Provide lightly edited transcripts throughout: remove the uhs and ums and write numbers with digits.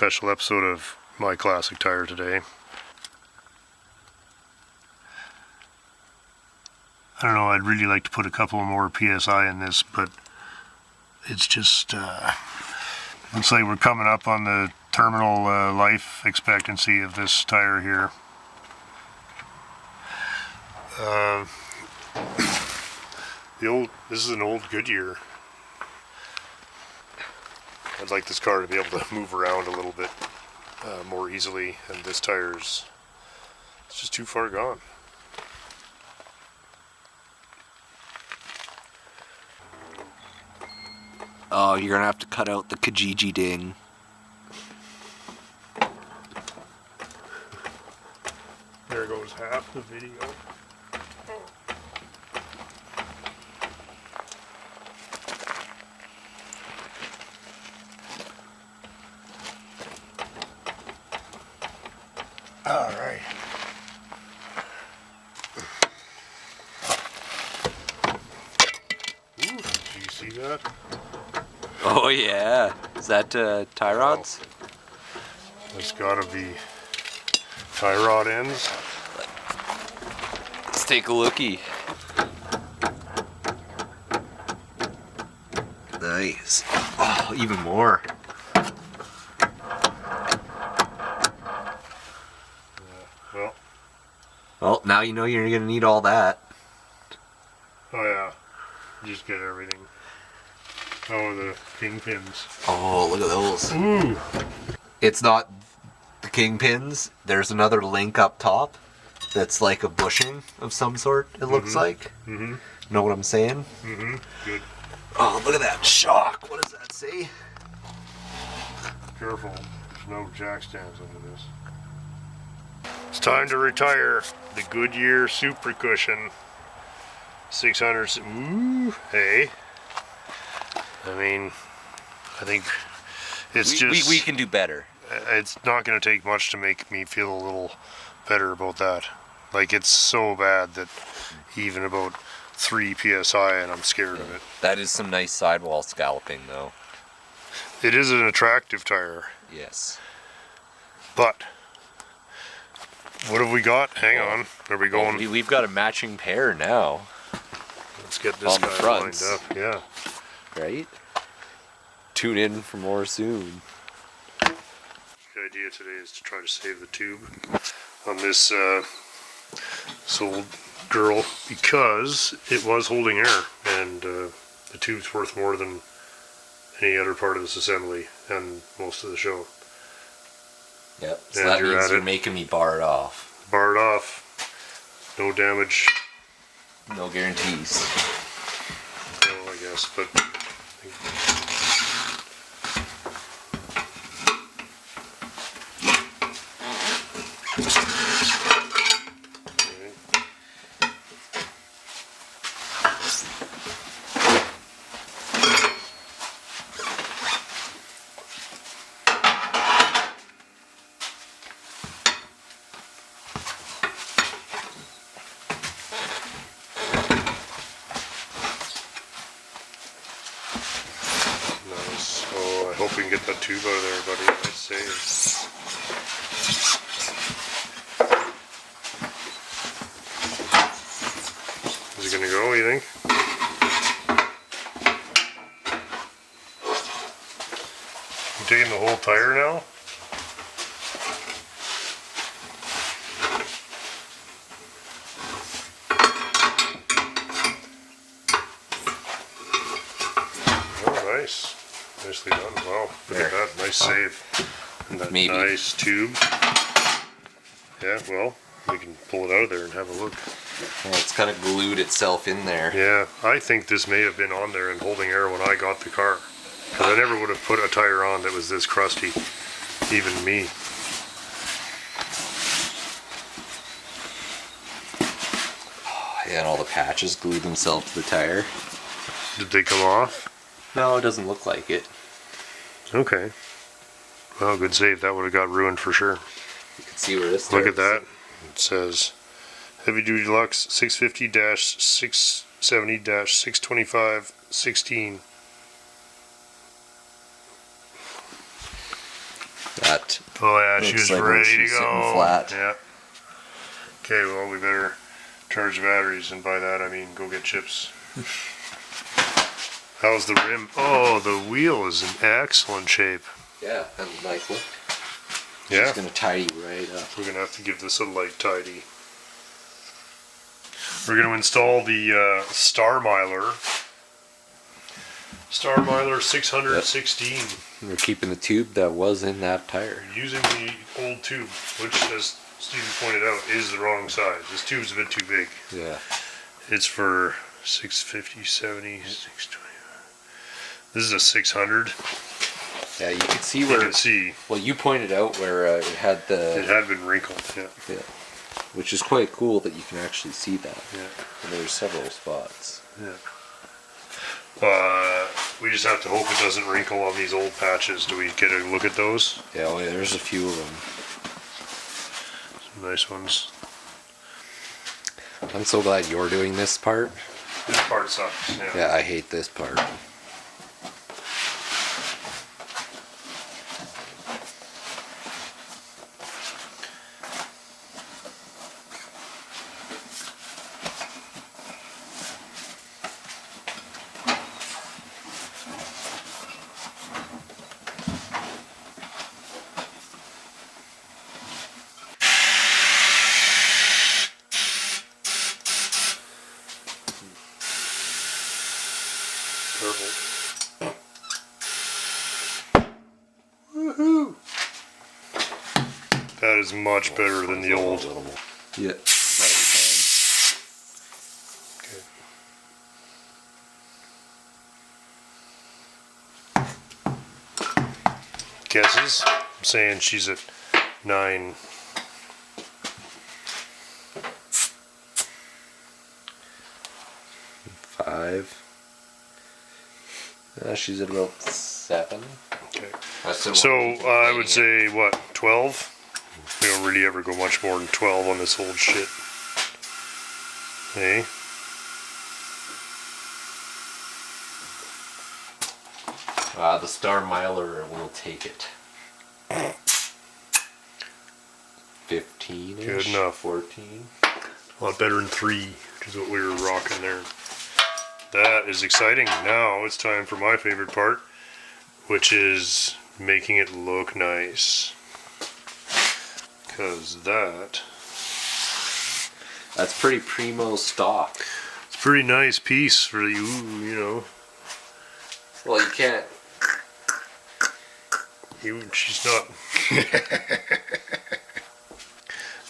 special episode of My Classic Tire today. I don't know, I'd really like to put a couple more PSI in this, but it's just, looks like we're coming up on the terminal life expectancy of this tire here. This is an old Goodyear. I'd like this car to be able to move around a little bit more easily, and this tire's it's just too far gone. Oh, you're gonna have to cut out the Kijiji ding. There goes half the video. All right. Ooh, do you see that? Oh yeah, is that tie rods? It's gotta be tie rod ends. Let's take a lookie. Nice. Oh, even more. Well, now you know you're gonna need all that. Oh yeah, just get everything. Oh, the kingpins. Oh, look at those. Ooh. It's not the kingpins. There's another link up top that's like a bushing of some sort, it looks like. Mm-hmm. Know what I'm saying? Mm-hmm. Good. Oh, look at that shock. What does that say? Careful. There's no jack stands under this. It's time to retire the Goodyear Super Cushion 600. Ooh, hey. I mean, I think it's we can do better. It's not going to take much to make me feel a little better about that. Like, it's so bad that even about 3 PSI and I'm scared of it. That is some nice sidewall scalloping though. It is an attractive tire. Yes. But what have we got? Hang on. Are we going? Well, we've got a matching pair now. Let's get this guy lined up. Yeah. Right? Tune in for more soon. The idea today is to try to save the tube on this old girl because it was holding air, and the tube's worth more than any other part of this assembly and most of the show. Yep, so and that means you're making me bar it off. Bar it off. No damage. No guarantees. No, I guess, but... I hope we can get that tube out of there, buddy. Nice save. Is it going to go, you think? You taking the whole tire now? Oh, nice. Nicely done. Wow, look at that. Nice save. And that nice tube. Yeah, well, we can pull it out of there and have a look. Well, it's kind of glued itself in there. Yeah, I think this may have been on there and holding air when I got the car. Because I never would have put a tire on that was this crusty. Even me. Yeah, and all the patches glued themselves to the tire. Did they come off? No, it doesn't look like it. Okay. Well, good save. That would have got ruined for sure. You can see where this starts. Look at that. It says Heavy Duty Deluxe 650-670-625-16. That Oh yeah, she looks was like when ready to she's sitting go. flat. Yeah. Okay, well we better charge the batteries, and by that I mean go get chips. How's the rim? Oh, the wheel is in excellent shape. Yeah, and like look. Yeah. She's gonna tidy right up. We're gonna have to give this a light tidy. We're gonna install the Starmiler 616. We're keeping the tube that was in that tire. Using the old tube, which, as Steven pointed out, is the wrong size. This tube's a bit too big. Yeah. It's for 650, 70, 620. This is a 600. Yeah, you can see You where. can see Well, you pointed out where it had the. it had been wrinkled. Yeah. Yeah. Which is quite cool that you can actually see that. Yeah. And there's several spots. Yeah. We just have to hope it doesn't wrinkle on these old patches. Do we get a look at those? Yeah, oh yeah, there's a few of them. Some nice ones. I'm so glad you're doing this part. This part sucks. Yeah. Yeah, I hate this part. Careful. Woohoo! That is much better than the old. Yeah, that'll be fine. Guesses? I'm saying she's at 9. Five. She's at about 7. Okay. So So I would say what, 12? We don't really ever go much more than 12 on this old shit. Hey? the Starmiler will take it. 15-ish? Good enough. 14? A lot better than 3, which is what we were rocking there. That is exciting. Now it's time for my favorite part, which is making it look nice. Because that's pretty primo stock. it's a pretty nice piece for you, you know. Well, you can't. She's not.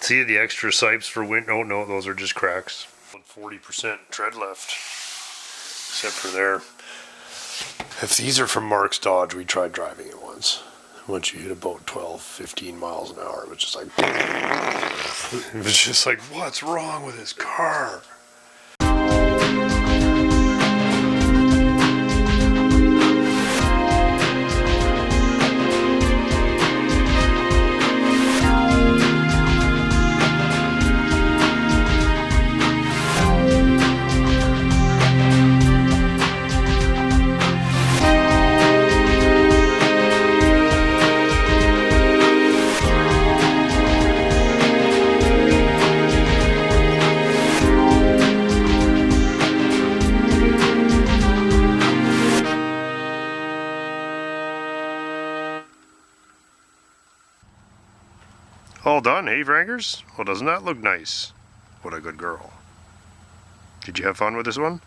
See the extra sipes for wind? Oh no, those are just cracks. 40% tread left, except for there. If these are from Mark's Dodge, we tried driving it once. Once you hit about 12, 15 miles an hour, it was just like, it was just like, what's wrong with this car? All done, eh, Frankers? Well, doesn't that look nice? What a good girl. Did you have fun with this one?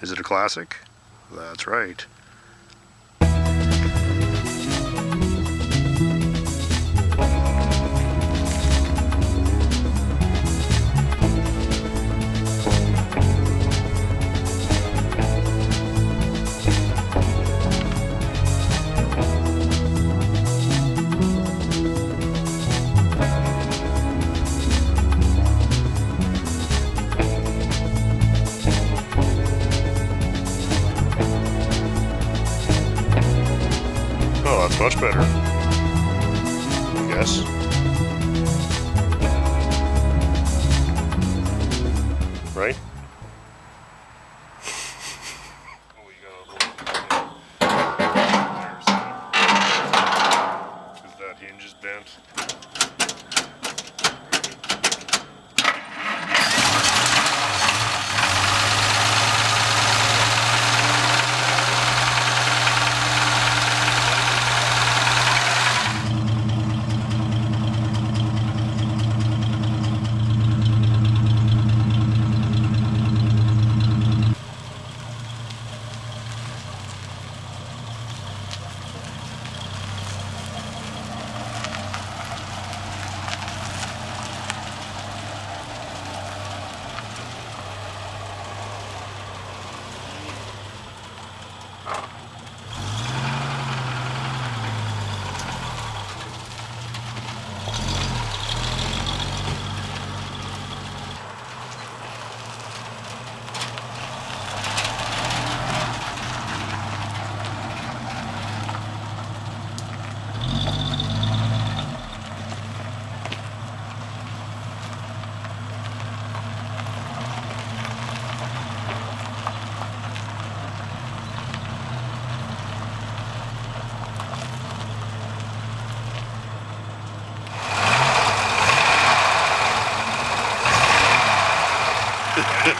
Is it a classic? That's right. Oh, that's much better. I guess. Right? Oh, you gotta roll it. There's that. Is that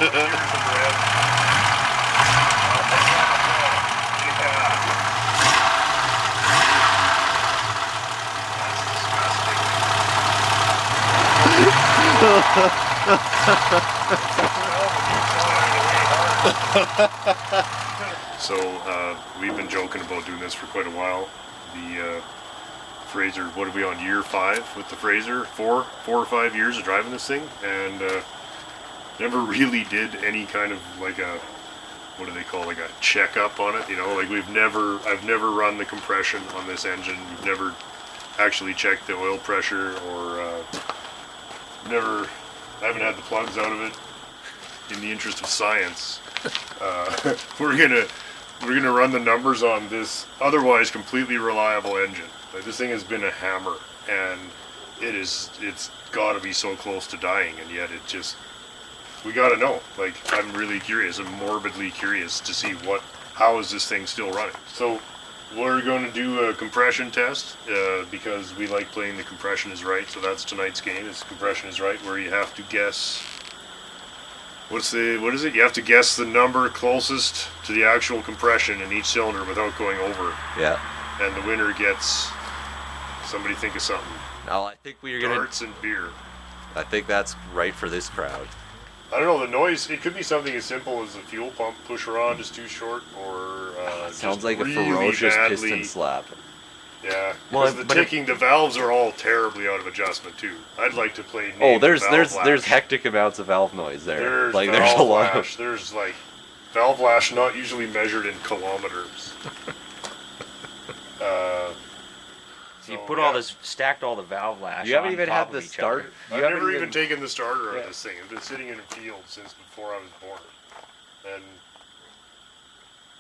So we've been joking about doing this for quite a while. The Frazer, what are we on, year 5 with the Frazer? 4 or 5 years of driving this thing, and never really did any kind of like a, what do they call, like a checkup on it, you know, like I've never run the compression on this engine. We've never actually checked the oil pressure, or I haven't had the plugs out of it. In the interest of science, we're gonna run the numbers on this otherwise completely reliable engine. Like, this thing has been a hammer, and it's got to be so close to dying, and yet we got to know. Like, I'm really curious. I'm morbidly curious to see how is this thing still running. So we're going to do a compression test because we like playing the compression is right. So that's tonight's game. Is compression is right, where you have to guess. What is it? You have to guess the number closest to the actual compression in each cylinder without going over. Yeah. And the winner gets. Somebody think of something. Now I think we are gonna. Darts and beer. I think that's right for this crowd. I don't know, the noise, it could be something as simple as the fuel pump pusher on is too short, or sounds like really a ferocious badly, piston slap. Yeah, Well, because the valves are all terribly out of adjustment too. I'd like to play. There's hectic amounts of valve noise there. There's like valve there's a lot lash. There's like valve lash, not usually measured in kilometers. You stacked all the valve lash. You haven't on even top had of the each start. other. I've never even taken the starter out of this thing. It's been sitting in a field since before I was born, and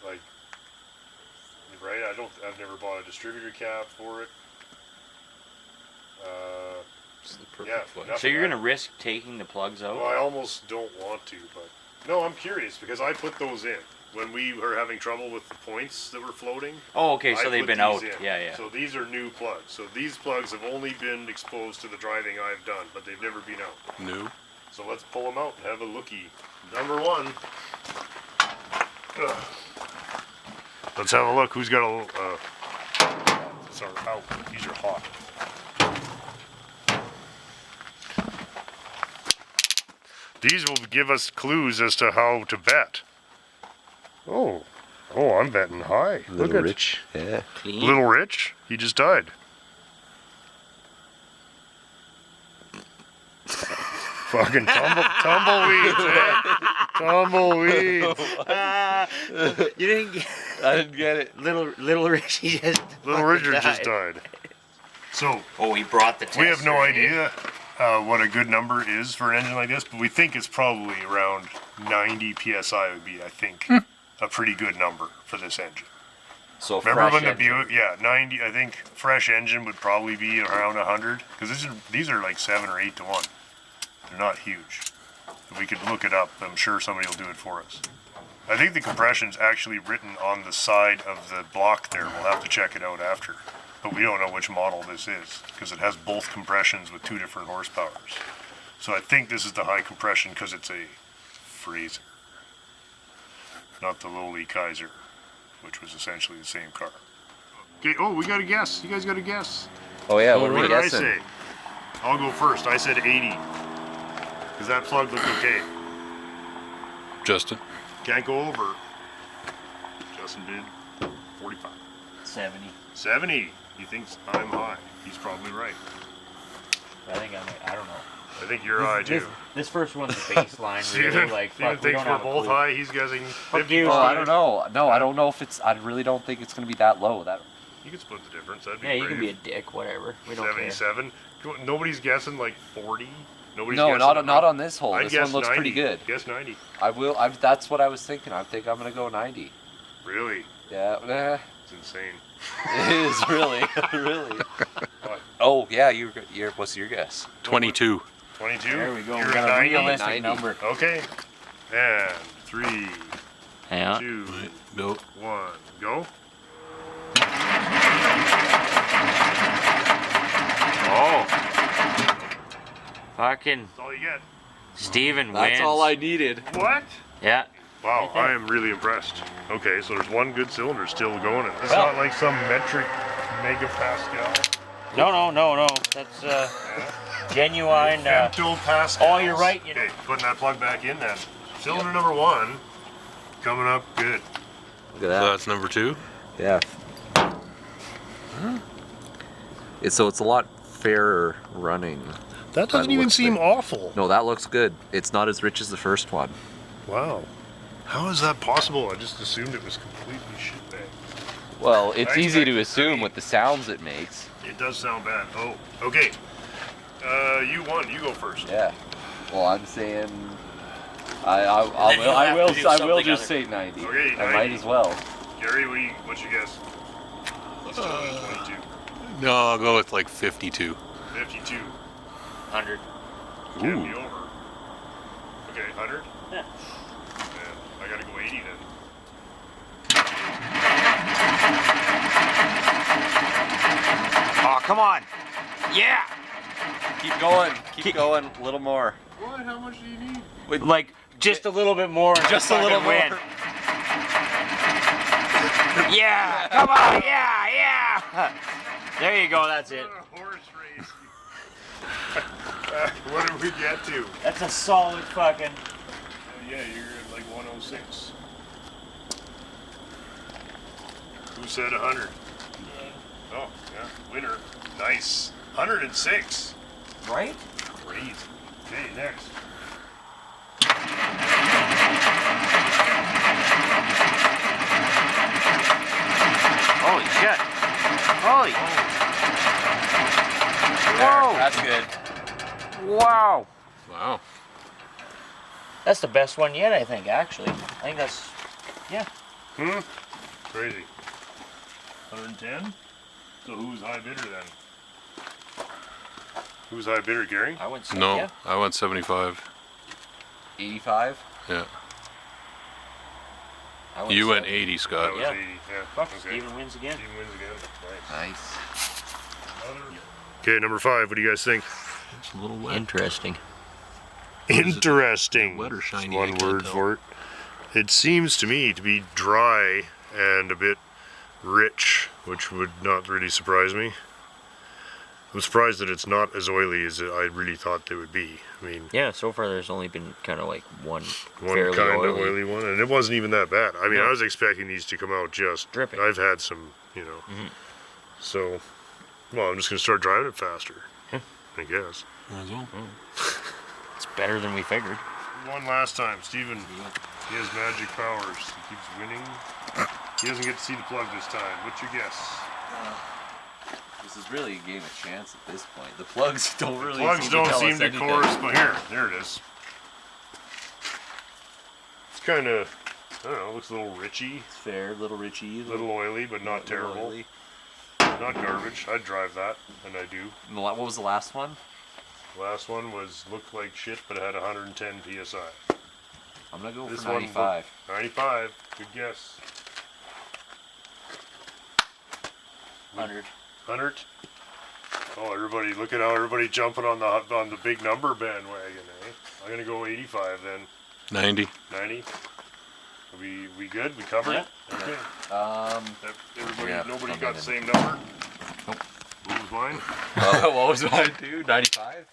like, right? I've never bought a distributor cap for it. It's the perfect place. So you're gonna risk taking the plugs out? Well, I almost don't want to, but no, I'm curious because I put those in when we were having trouble with the points that were floating. Oh, okay, so they've been out. In. Yeah. So these are new plugs. So these plugs have only been exposed to the driving I've done, but they've never been out. New. So let's pull them out and have a lookie. Number 1. Ugh. Let's have a look. Who's got a? Sorry, out. These are hot. These will give us clues as to how to bet. Oh, I'm betting high. Little Rich. Yeah. Clean. Little Rich? He just died. Fucking tumbleweeds, eh? Tumbleweeds. You didn't get I didn't get it. Little Richie just Little Richard just died. So, he brought the tester. we have no idea what a good number is for an engine like this, but we think it's probably around 90 PSI would be, I think, a pretty good number for this engine. So Remember when the Buick, 90, I think fresh engine would probably be around 100, because these are like 7 or 8 to 1. They're not huge. We could look it up. I'm sure somebody will do it for us. I think the compression's actually written on the side of the block there. We'll have to check it out after. But we don't know which model this is, because it has both compressions with 2 different horsepowers. So I think this is the high compression because it's a Frazer, not the lowly Kaiser, which was essentially the same car. Okay, we got a guess. You guys got a guess. Oh yeah, what are What we did I guessing? say? I'll go first. I said 80. Because that plug looked okay. Justin. Can't go over. Justin did 45. 70. 70. He thinks I'm high. He's probably right. I think I don't know. I think you're high too. This first one's the baseline. Really, like, Steven fuck, we thinks don't we're have a both clue. high. He's guessing 50. you. Oh, I don't know. No, I don't know if it's. I really don't think it's going to be that low. You could split the difference. That'd be Yeah, you brave. can be a dick, whatever. We don't care. 77. Nobody's guessing like 40. Nobody's No, guessing not on this hole. I'd This guess one looks 90. pretty good. Guess 90. I will. That's what I was thinking. I think I'm going to go 90. Really? Yeah. It's insane. It is really, really. What? Oh yeah, what's your guess? 22. 22? There we go. You're We got at a 90? realistic 90. number. Okay. And 3, Yeah. 2, No. 1, go. Oh. Fucking. That's all you get. Steven That's wins. all I needed. What? Yeah. Wow, I am really impressed. Okay, so there's one good cylinder still going. It's Well- not like some metric megapascal. No. That's genuine. Femtopascals. Oh, you're right. You know. Okay, putting that plug back in then. Cylinder number 1 coming up good. Look at So that. that's number 2. Yeah. So it's a lot fairer running. That doesn't doesn't even looks seem like- awful. No, that looks good. It's not as rich as the first one. Wow. How is that possible? I just assumed it was completely shitbag. Well, it's I easy to expect- assume with the sounds it makes. It does sound bad. Oh, okay. You won. You go first. Yeah. Well, I'm saying then you'll have to do something just other. say 90. Okay, I 90. might as well. Gary, what's your guess? Let's do it at 22. No, I'll go with like 52. 52. 100. Can't be over. Okay, 100? Yeah. I gotta go 80 then. Oh, come on. Yeah. Keep going. Keep going. A little more. What? How much do you need? Like just a little bit more. and Just a fucking little win. more. Yeah. Come on. Yeah. There you go. That's it. A horse race. What did we get to? That's a solid fucking. Yeah, you're at like 106. Who said 100? Oh, yeah, winner. Nice. 106. Right? Great. Okay, next. Holy shit. Holy. Whoa. That's good. Wow. Wow. That's the best one yet, I think, actually. I think that's. Yeah. Crazy. 110? So who's high bidder then? Who's high bidder, Gary? I went. No, Yeah. I went 75. 85. Yeah. I You went 70. 80, That Scott. was Yeah. 80. Yeah. Fuck, Okay. Steven wins again. Steven wins again. Nice. Nice. Okay, number 5. What do you guys think? It's a little wet. Interesting. Interesting. Wet or shiny, Is I one can't word tell. for it. It seems to me to be dry and a bit rich, which would not really surprise me. I'm surprised that it's not as oily as I really thought they would be. I mean, Yeah, so far there's only been kind of like one one kind of oily one, and it wasn't even that bad. I mean, No. I was expecting these to come out just Dripping. I've had some, So, well, I'm just gonna start driving it faster. I guess. Might as well. It's better than we figured. One last time, Steven. He has magic powers. He keeps winning. He doesn't get to see the plug this time. What's your guess? This is really a game of chance at this point. The plugs don't really Plugs seem don't to tell seem us to anything. correspond. There it is. It's kind of, I don't know, looks a little richy, It's fair, little Richie. a little oily, but not little terrible. oily. Not garbage. I'd drive that, and I do. And what was the last one? Last one looked like shit, but it had 110 psi. I'm gonna go This for one 95. 95. Good guess. 100. 100. Oh, everybody! Look at how everybody jumping on the big number bandwagon. I'm gonna go 85 then. 90. 90. We good? We covered it. Okay. Everybody, Yeah, nobody I'm got in. the same number. What was mine? What was mine, dude? 95?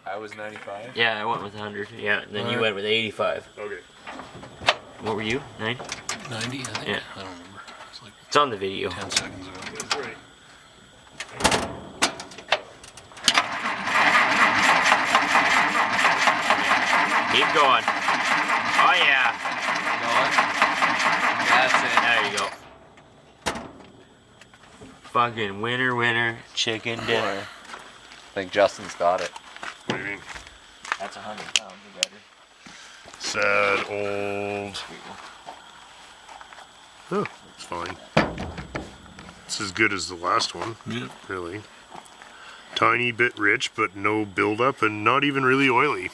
I was 95. Yeah, I went with 100. Yeah, and then you went with 85. Okay. What were you? 9? 90, I think. Yeah. I don't remember. It's like It's on the video. 10 seconds ago. That's right. Keep going. Oh yeah. That's it. There you go. Fucking winner, chicken dinner. I think Justin's got it. What do you mean? That's 100 pounds or better. Sad old. Oh, it's fine. It's as good as the last one, Yeah. really. Tiny bit rich, but no buildup, and not even really oily.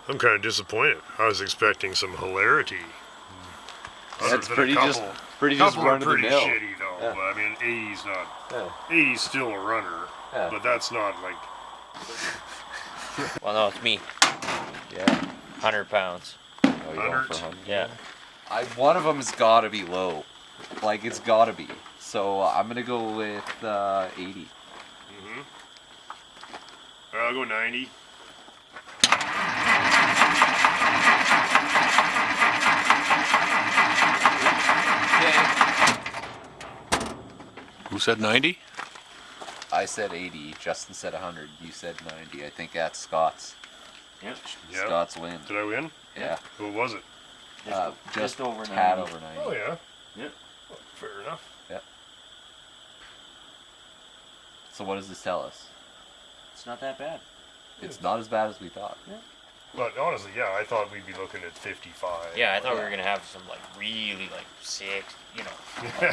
I'm kind of disappointed. I was expecting some hilarity. That's Other than pretty a just couple. pretty just Couple are run of the pretty mill. shitty though. Yeah. But, I mean, 80's not. Yeah. 80's still a runner, Yeah. but that's not like Well, no, it's me. Yeah. 100 pounds. Oh, you're going 100? for 100? Yeah. One of them's gotta be low. Like, it's gotta be. So I'm gonna go with 80. Alright, I'll go 90. Okay. Who said 90? I said 80. Justin said 100. You said 90. I think that's Scott's. Yep. Yeah. Scott's win. Did I win? Yeah. What was it? Just over tad 90. over 90. Oh, yeah. Yep. Well, fair enough. Yeah. So what does this tell us? It's not that bad. It's not as bad as we thought. But honestly, yeah, I thought we'd be looking at 55. Yeah, I thought we were gonna have some like really like sick, you know.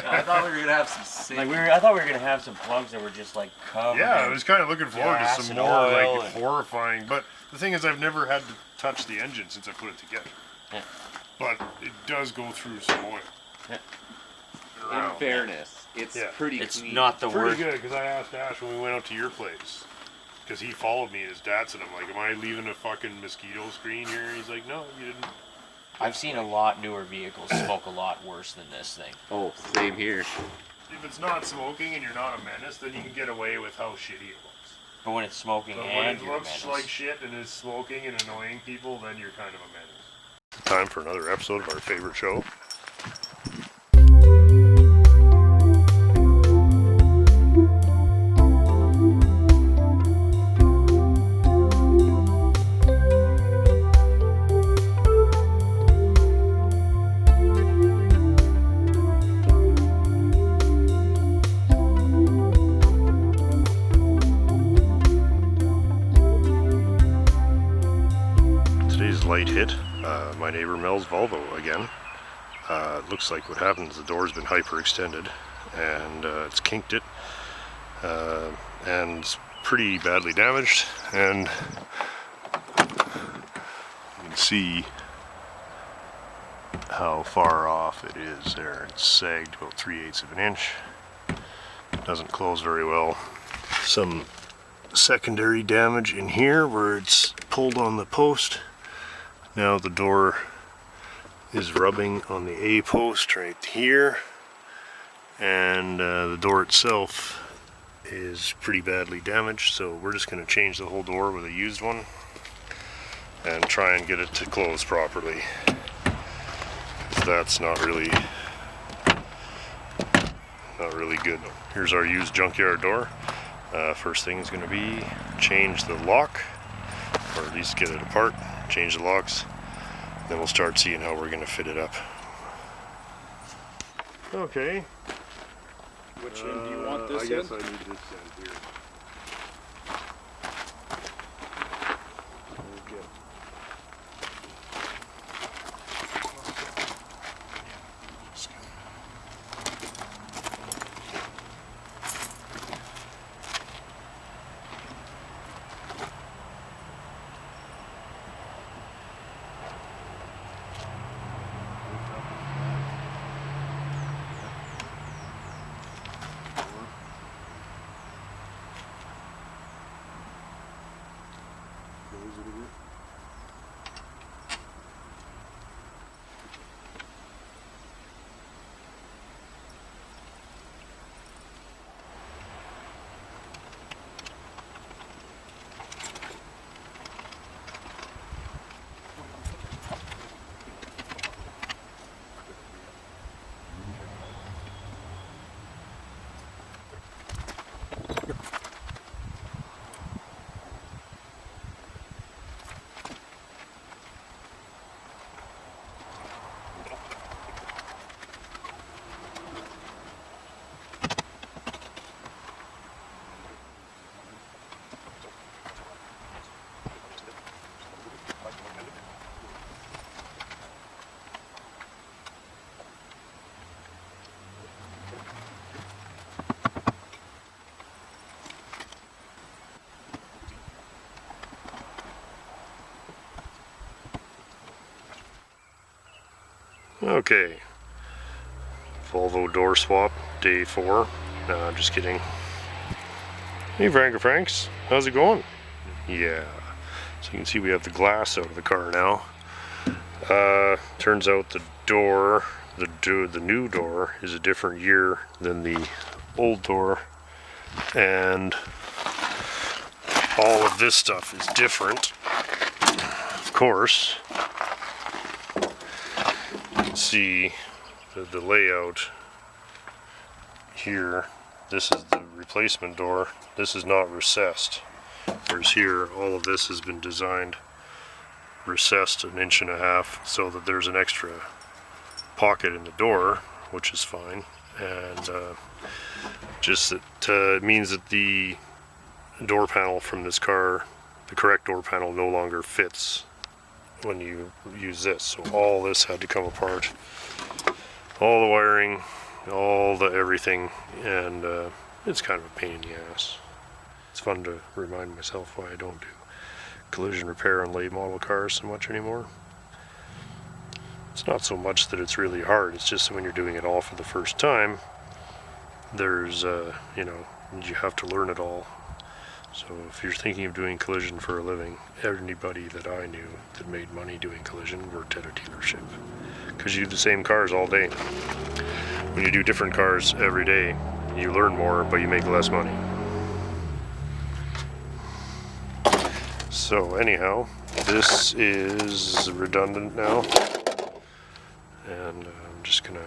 I thought we were gonna have some sick. Like I thought we were gonna have some plugs that were just like covered. Yeah, I in was kind of looking forward to gas some and more oil like and- horrifying. But the thing is, I've never had to touch the engine since I put it together. Yeah. But it does go through some oil. Yeah. In Around. fairness, it's Yeah. pretty It's clean. not the Pretty worst. good, because I asked Ash when we went out to your place. Because he followed me in his Datsun. I'm like, am I leaving a fucking mosquito screen here? And he's like, no, you didn't. I've seen a lot newer vehicles smoke a lot worse than this thing. Oh, same here. If it's not smoking and you're not a menace, then you can get away with how shitty it looks. But when it's smoking But when and it you're a looks menace, like shit and is smoking and annoying people, then you're kind of a menace. Time for another episode of our favorite show. Today's light hit. My neighbor Mel's Volvo again. It looks like what happened is the door's been hyperextended and it's kinked it and it's pretty badly damaged, and you can see how far off it is there. It's sagged about 3/8 of an inch. Doesn't close very well. Some secondary damage in here where it's pulled on the post. Now the door is rubbing on the A post right here, and the door itself is pretty badly damaged, so we're just going to change the whole door with a used one and try and get it to close properly. That's not really good. Here's our used junkyard door. First thing is going to be change the lock, or at least get it apart, change the locks, then we'll start seeing how we're going to fit it up. Okay. Which end do you want this I in? guess I need this end here. Okay. Okay, Volvo door swap, day 4. Just kidding. Hey Franks, how's it going? Yeah. So you can see we have the glass out of the car now. Turns out the door, the new door, is a different year than the old door, and all of this stuff is different. Of course, you can see the layout here. This is the replacement door. This is not recessed. Whereas here, all of this has been designed recessed 1.5 inches so that there's an extra pocket in the door, which is fine. And just that means that the door panel from this car, the correct door panel, no longer fits when you use this. So all this had to come apart. All the wiring, all the everything, and it's kind of a pain in the ass. It's fun to remind myself why I don't do collision repair on late model cars so much anymore. It's not so much that it's really hard, it's just when you're doing it all for the first time, there's, you know, you have to learn it all. So if you're thinking of doing collision for a living, anybody that I knew that made money doing collision worked at a dealership. Because you do the same cars all day. When you do different cars every day, you learn more, but you make less money. So anyhow, this is redundant now, and I'm just gonna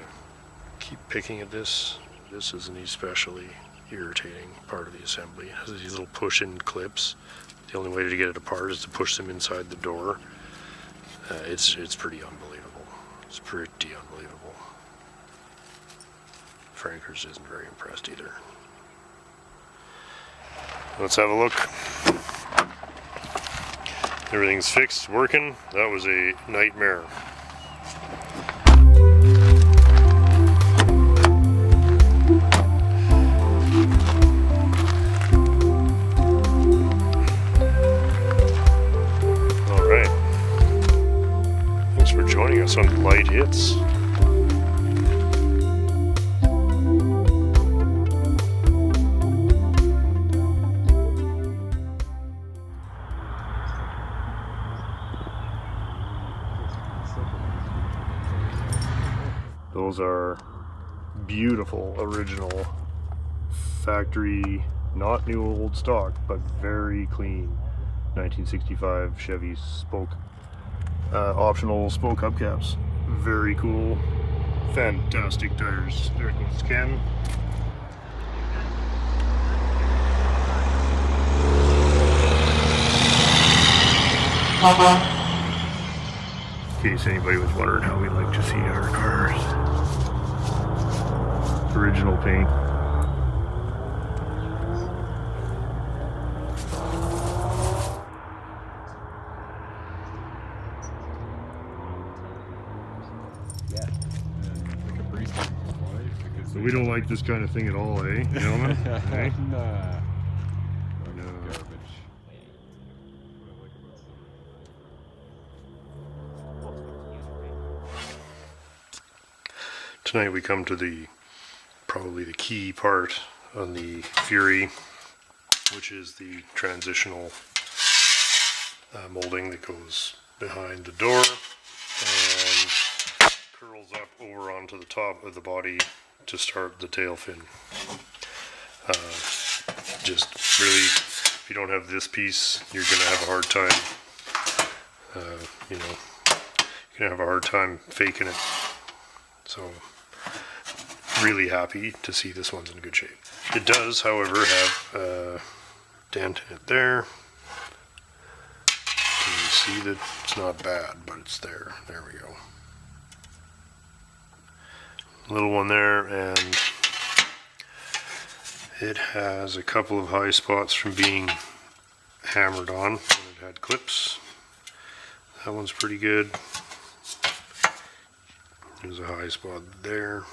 keep picking at this. This is an especially irritating part of the assembly. It has these little push-in clips. The only way to get it apart is to push them inside the door. It's pretty unbelievable. It's pretty unbelievable. Frankers isn't very impressed either. Let's have a look. Everything's fixed, working. That was a nightmare. All right. Thanks for joining us on Lite Hits. Those are beautiful, original, factory, not new old stock, but very clean 1965 Chevy spoke, optional spoke hubcaps. Very cool, fantastic tires. There goes Ken. In case anybody was wondering how we like to see our cars. Original paint. So we don't like this kind of thing at all, eh, gentlemen? Eh? Nah. No. Garbage. Tonight we come to the probably the key part on the Fury, which is the transitional molding that goes behind the door and curls up over onto the top of the body to start the tail fin. Just really, if you don't have this piece, you're gonna have a hard time. You know, you're gonna have a hard time faking it. So, really happy to see this one's in good shape. It does, however, have a dent in it there. Can you see that it's not bad, but it's there. There we go. Little one there, and it has a couple of high spots from being hammered on when it had clips. That one's pretty good. There's a high spot there.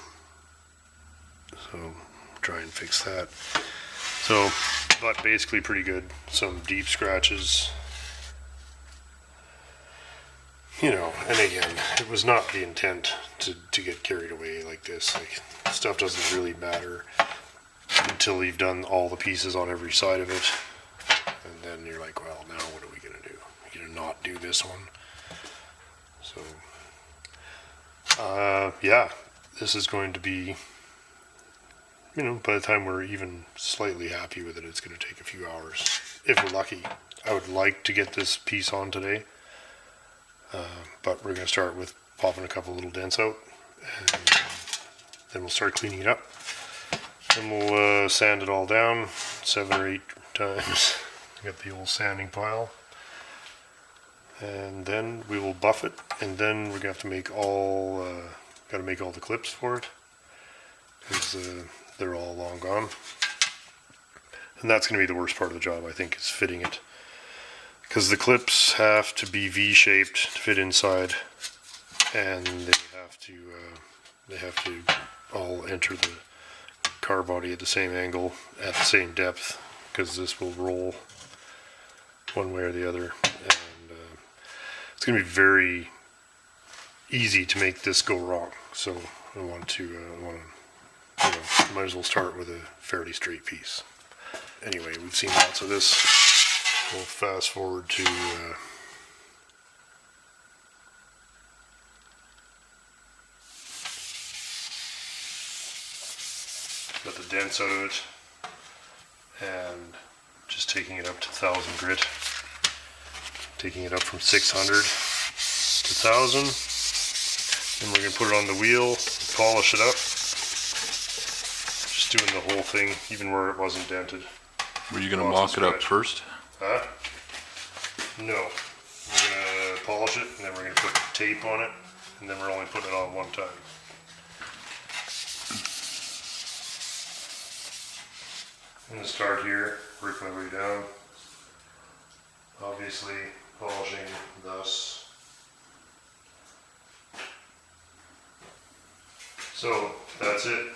So try and fix that. So, but basically pretty good. Some deep scratches. You know, and again, it was not the intent to get carried away like this. Like, stuff doesn't really matter until you've done all the pieces on every side of it. And then you're like, well, now what are we gonna do? We're gonna not do this one. So, yeah, this is going to be, you know, by the time we're even slightly happy with it, it's going to take a few hours, if we're lucky. I would like to get this piece on today, but we're going to start with popping a couple little dents out, and then we'll start cleaning it up. Then we'll sand it all down 7 or 8 times. Got the old sanding pile. And then we will buff it, and then we're gonna have to make all the clips for it, because they're all long gone. And that's gonna be the worst part of the job, I think, is fitting it, because the clips have to be V-shaped to fit inside, and they have to all enter the car body at the same angle at the same depth, because this will roll one way or the other. It's going to be very easy to make this go wrong, so I want to, might as well start with a fairly straight piece. Anyway, we've seen lots of this. We'll fast forward to got the dents out of it, and just taking it up to 1000 grit. Taking it up from 600 to 1000. Then we're going to put it on the wheel, polish it up. Just doing the whole thing, even where it wasn't dented. Were you going to mock it up first? Huh? No. We're going to polish it, and then we're going to put tape on it, and then we're only putting it on one time. I'm going to start here, work my way down. Obviously, polishing thus. So that's it.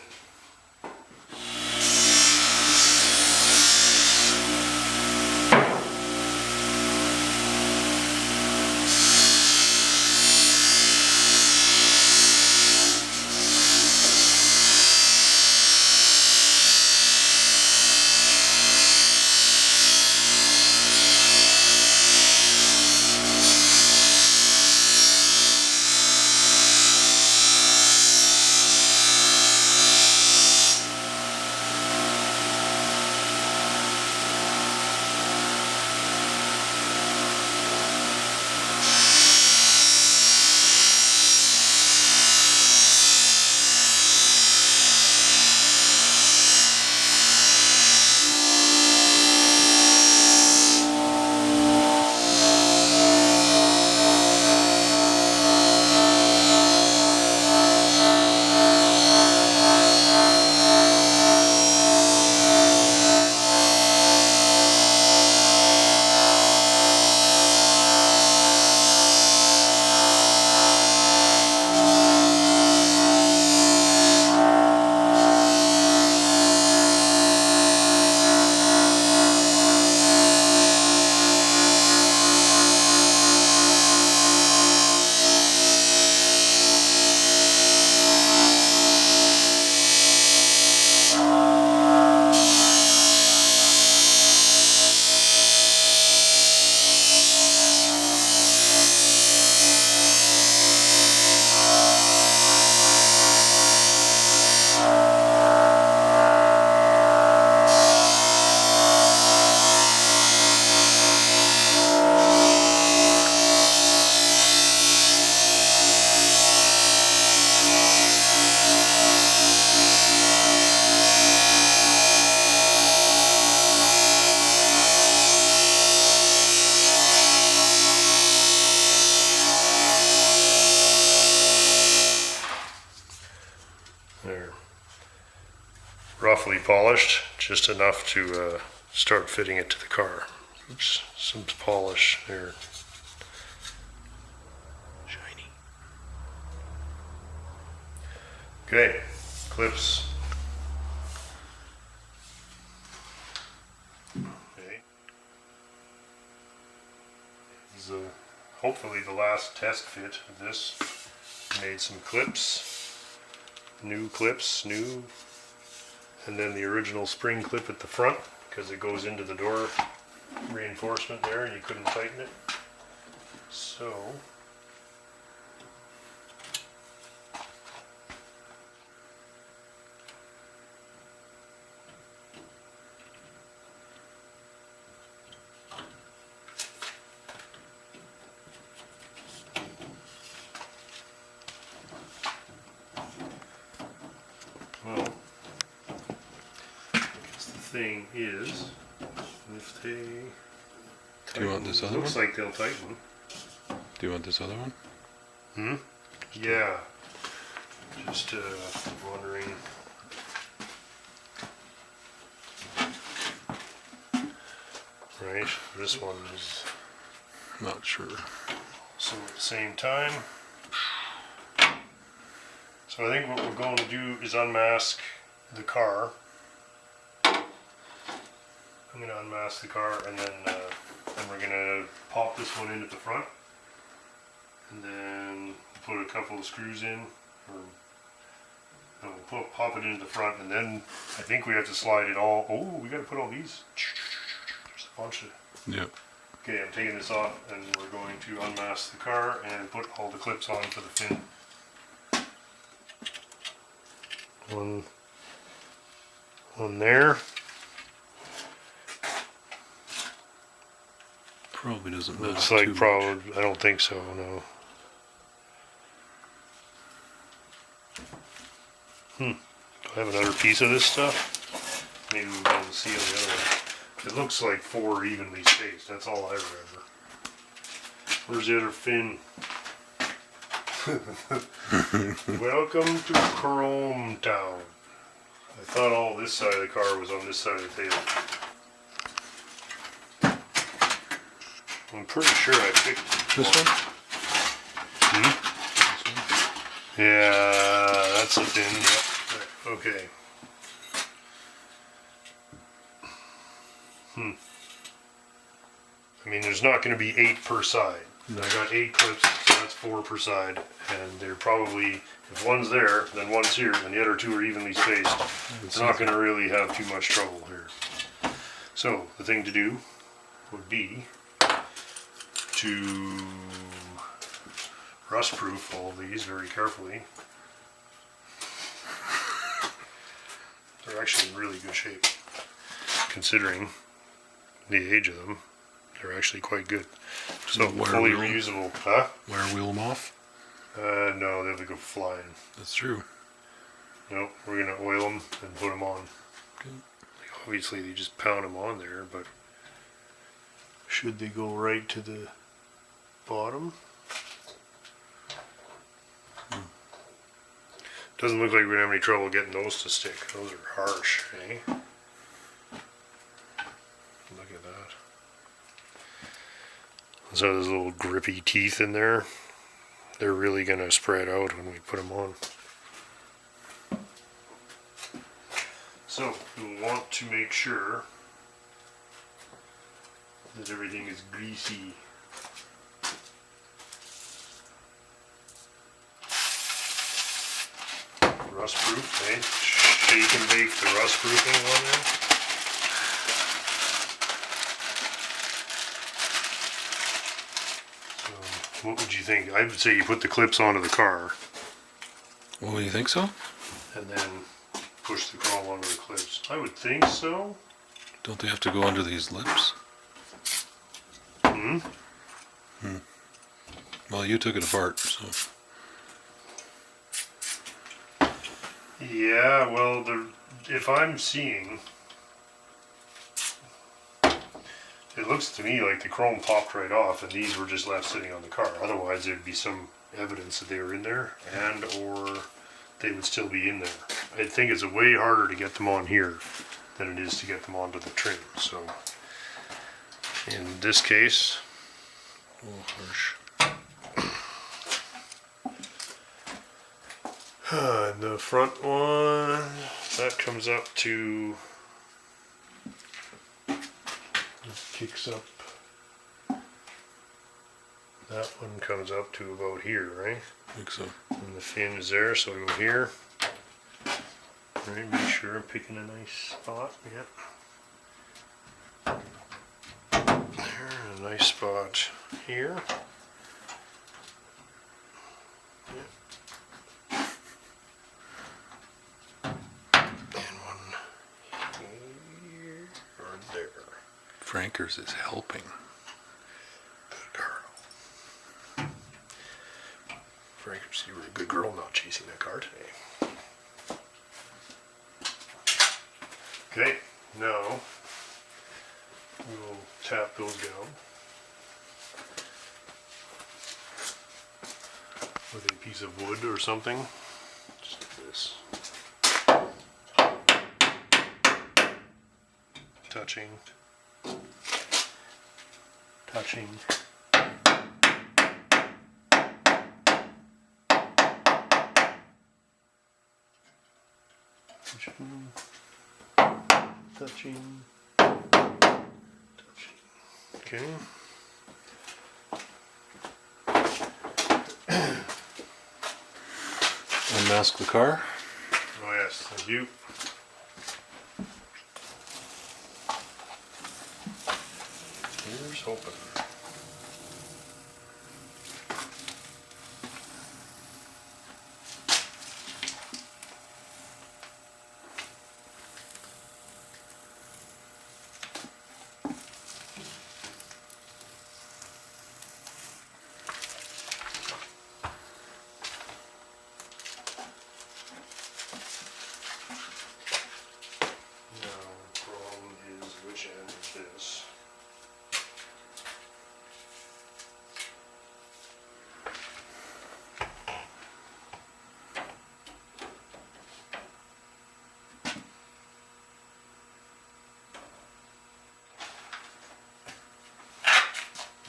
They're roughly polished, just enough to start fitting it to the car. Oops, some polish there. Shiny. Okay, clips. Okay. This is hopefully the last test fit of this. Made some clips. New clips, and then the original spring clip at the front, because it goes into the door reinforcement there and you couldn't tighten it. So well, I guess the thing is, if they Do you want this other looks one? like they'll tighten. Do you want this other one? Hmm? Yeah. Just wondering. Right, this one is Not sure. so at the same time. So I think what we're going to do is unmask the car. I'm going to unmask the car and then we're going to pop this one in at the front. And then put a couple of screws in. And we'll pop it into the front and then I think we have to slide it all. Oh, we got to put all these. There's a bunch of. Yep. Okay, I'm taking this off and we're going to unmask the car and put all the clips on for the fin. One there. Probably doesn't matter. Looks too like much. probably, I don't think so, no. Do I have another piece of this stuff? Maybe we'll be able to see on the other one. It looks like 4 evenly spaced, that's all I remember. Where's the other fin? Welcome to Chrome Town. I thought all this side of the car was on this side of the table. I'm pretty sure I picked This one? Yeah, that's a fin. Yep. Okay. I mean, there's not going to be 8 per side. I got 8 clips, so that's 4 per side. And they're probably, if one's there, then one's here, and the other 2 are evenly spaced. It's not going to really have too much trouble here. So, the thing to do would be to rust proof all of these very carefully. They're actually in really good shape, considering the age of them. They're actually quite good. So Wire fully wheel? reusable, huh? Wire wheel them off? No, they'll go flying. That's true. Nope, we're gonna oil them and put them on. Okay. Obviously, they just pound them on there, but should they go right to the bottom? Doesn't look like we're gonna have any trouble getting those to stick. Those are harsh, eh? Look at that. So those little grippy teeth in there, they're really gonna spread out when we put them on. So you'll want to make sure that everything is greasy. Rust proof, eh? Shake and bake the rust proofing on there. So, what would you think? I would say you put the clips onto the car Oh, you think so? and then push the chrome onto the clips. I would think so. Don't they have to go under these lips? Hmm? Well, you took it apart, so. Yeah, well, if I'm seeing, it looks to me like the chrome popped right off and these were just left sitting on the car. Otherwise, there'd be some evidence that they were in there and or they would still be in there. I think it's way harder to get them on here than it is to get them onto the trim. So, in this case, Oh, harsh. the front one, that comes up to, this kicks up, that one comes up to about here, right? I think so. And the fin is there, so I go here. Right, make sure I'm picking a nice spot, yep. nice spot here. Yep. And one here or there. Frankers is helping. Good girl. Frankers, you were a good girl not chasing that car today. Okay, now we'll tap those down with a piece of wood or something. Just like this. Touching. Touching. Touching. Touching. Okay. Unmask the car. Oh yes, thank you. Here's hoping. Which end is this?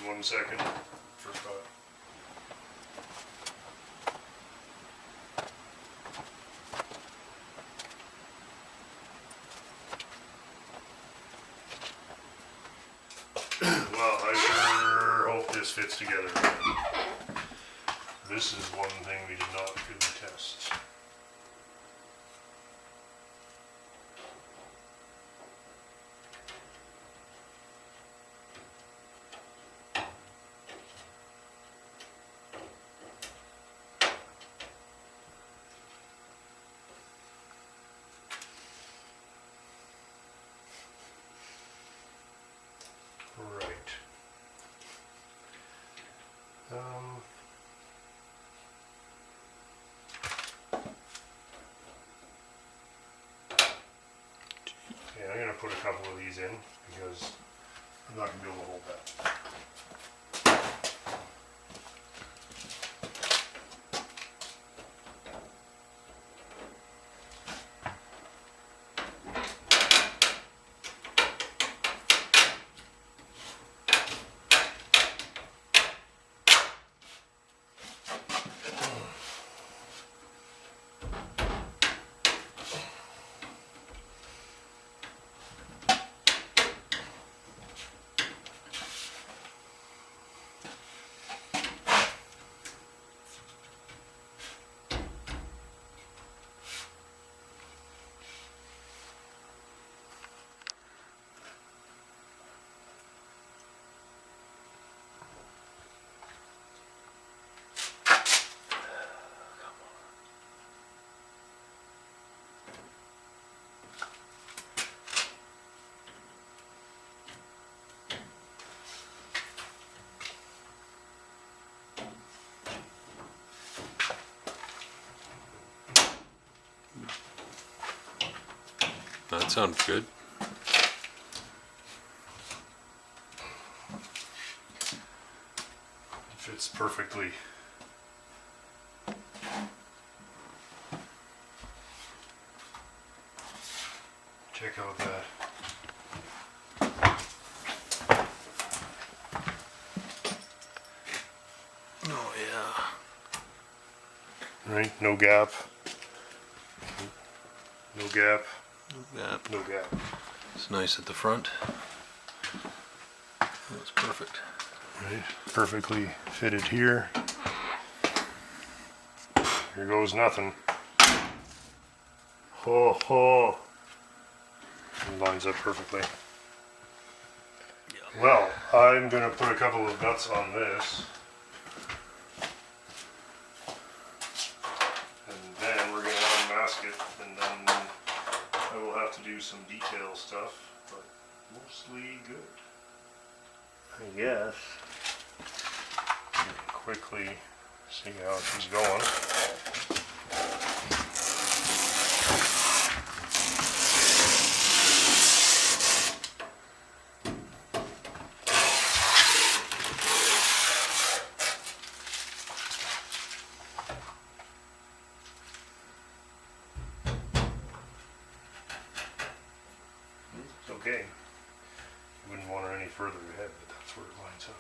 One second for thought. Well, I sure hope this fits together. This is one thing we did not really test. Right. Yeah, I'm gonna put a couple of these in because I'm not gonna be able to hold that. That sounds good. Fits perfectly. Check out that. Oh yeah. Right, no gap. No gap. Yeah. No gap. It's nice at the front. That's perfect. Right, perfectly fitted here. Here goes nothing. Ho ho. It lines up perfectly. Well, I'm gonna put a couple of nuts on this. And then we're gonna unmask it, and then I will have to do some detail stuff, but mostly good. I guess. You can quickly see how she's going. Okay. You wouldn't want her any further ahead, but that's where it lines up.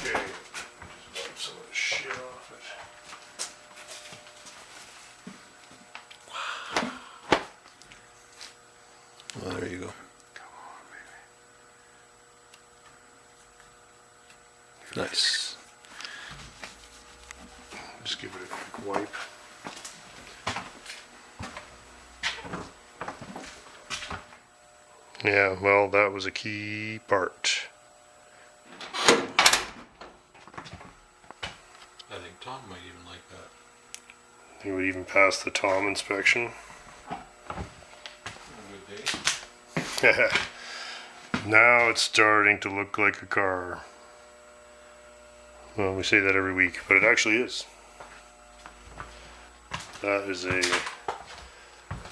Okay, just wipe some of the shit off it. Well, there you go. Come on, baby. Nice. Just give it a quick wipe. Yeah, well, that was a key part. I think Tom might even like that. He would even pass the Tom inspection. A good day. Now it's starting to look like a car. Well, we say that every week, but it actually is. That is a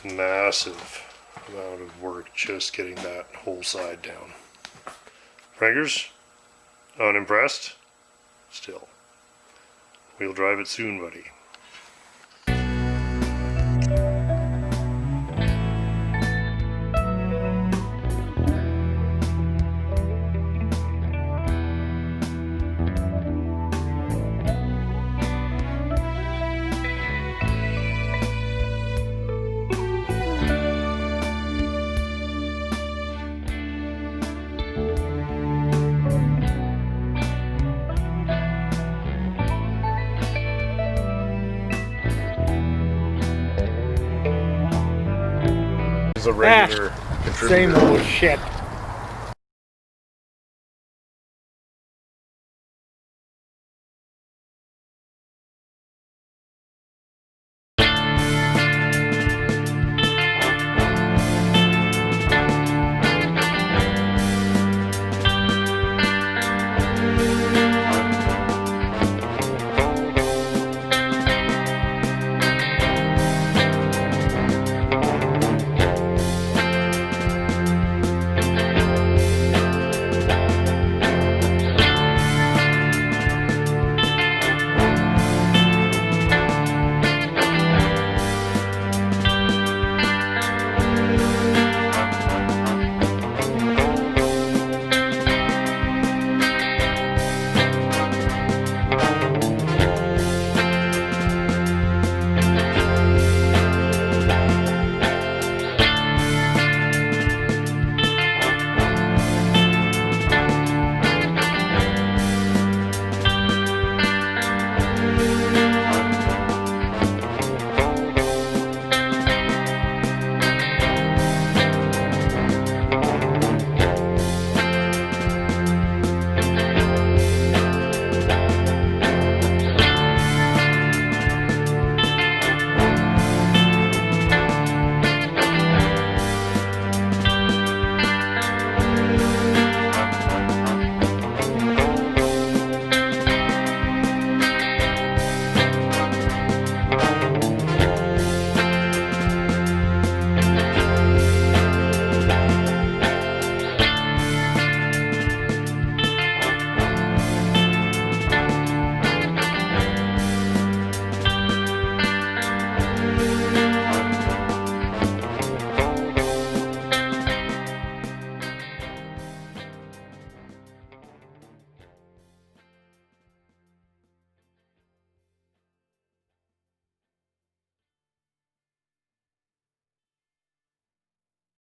massive amount of work just getting that whole side down. Frankers? Unimpressed? Still. We'll drive it soon, buddy. Is a regular contributor. Same old shit.